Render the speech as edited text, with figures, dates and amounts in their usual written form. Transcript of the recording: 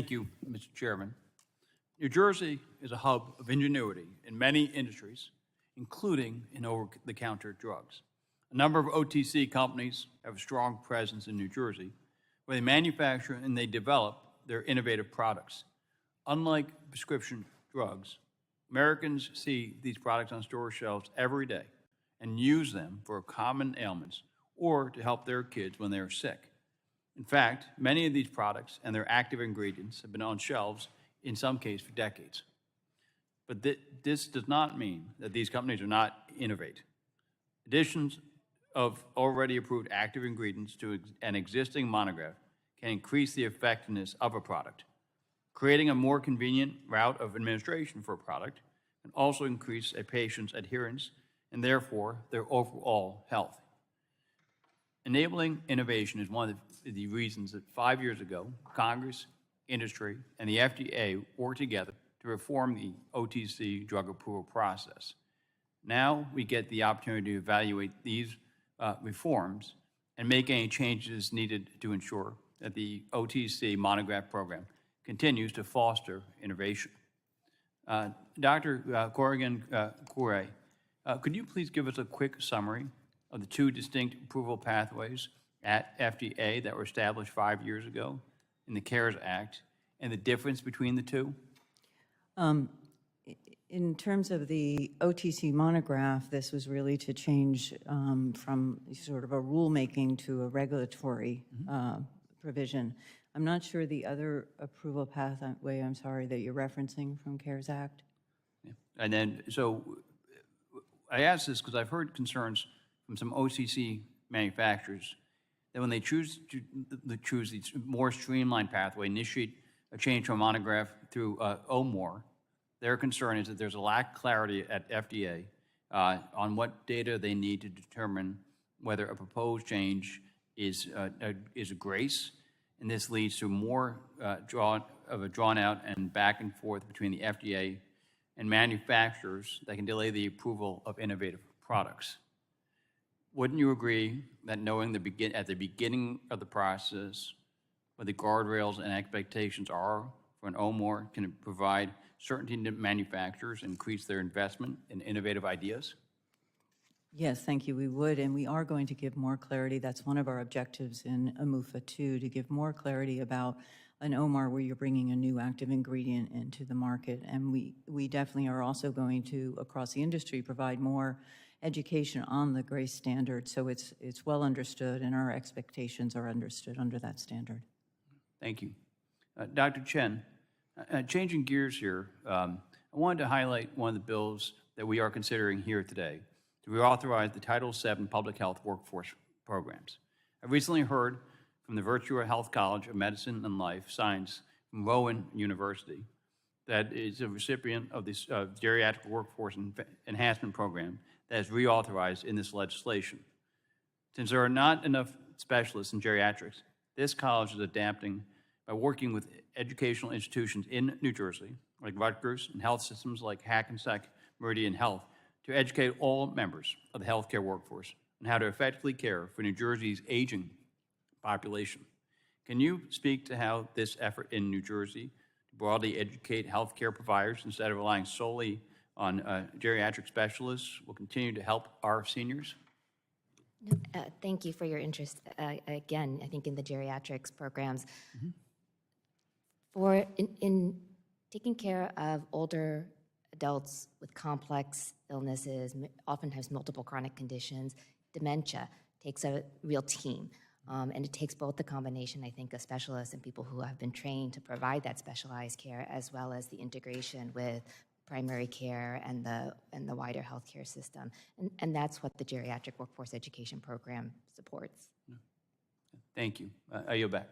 Thank you, Mr. Chairman. New Jersey is a hub of ingenuity in many industries, including in over-the-counter drugs. A number of OTC companies have a strong presence in New Jersey, where they manufacture and they develop their innovative products. Unlike prescription drugs, Americans see these products on store shelves every day and use them for common ailments or to help their kids when they are sick. In fact, many of these products and their active ingredients have been on shelves, in some cases, for decades. But this does not mean that these companies do not innovate. Additions of already approved active ingredients to an existing monograph can increase the effectiveness of a product. Creating a more convenient route of administration for a product can also increase a patient's adherence and therefore their overall health. Enabling innovation is one of the reasons that 5 years ago, Congress, industry, and the FDA worked together to reform the OTC drug approval process. Now we get the opportunity to evaluate these reforms and make any changes needed to ensure that the OTC monograph program continues to foster innovation. Dr. Corrigan-Coure, could you please give us a quick summary of the two distinct approval pathways at FDA that were established 5 years ago in the CARES Act and the difference between the two? In terms of the OTC monograph, this was really to change from sort of a rulemaking to a regulatory provision. I'm not sure the other approval pathway, I'm sorry, that you're referencing from CARES Act. Yeah. And then, so I ask this because I've heard concerns from some OTC manufacturers that when they choose these more streamlined pathway, initiate a change to a monograph through OMOR, their concern is that there's a lack of clarity at FDA on what data they need to determine whether a proposed change is a grace, and this leads to more drawn out and back and forth between the FDA and manufacturers that can delay the approval of innovative products. Wouldn't you agree that knowing at the beginning of the process what the guardrails and expectations are for an OMOR can provide certainty to manufacturers and increase their investment in innovative ideas? Yes, thank you. We would, and we are going to give more clarity. That's one of our objectives in AMUFA 2, to give more clarity about an OMOR where you're bringing a new active ingredient into the market. And we definitely are also going to, across the industry, provide more education on the GRACE standard so it's well understood and our expectations are understood under that standard. Thank you. Dr. Chen, changing gears here, I wanted to highlight one of the bills that we are considering here today to reauthorize the Title VII Public Health Workforce Programs. I recently heard from the Virtua Health College of Medicine and Life Science from Rowan University that is a recipient of this Geriatric Workforce Enhancement Program that is reauthorized in this legislation. Since there are not enough specialists in geriatrics, this college is adapting by working with educational institutions in New Jersey, like Rutgers, and health systems like Hackensack Meridian Health, to educate all members of the healthcare workforce on how to effectively care for New Jersey's aging population. Can you speak to how this effort in New Jersey to broadly educate healthcare providers instead of relying solely on geriatric specialists will continue to help our seniors? Thank you for your interest. Again, I think in the geriatrics programs, in taking care of older adults with complex illnesses, oftentimes multiple chronic conditions, dementia takes a real team. And it takes both the combination, I think, of specialists and people who have been trained to provide that specialized care, as well as the integration with primary care and the wider healthcare system. And that's what the Geriatric Workforce Education Program supports. Thank you. I yield back.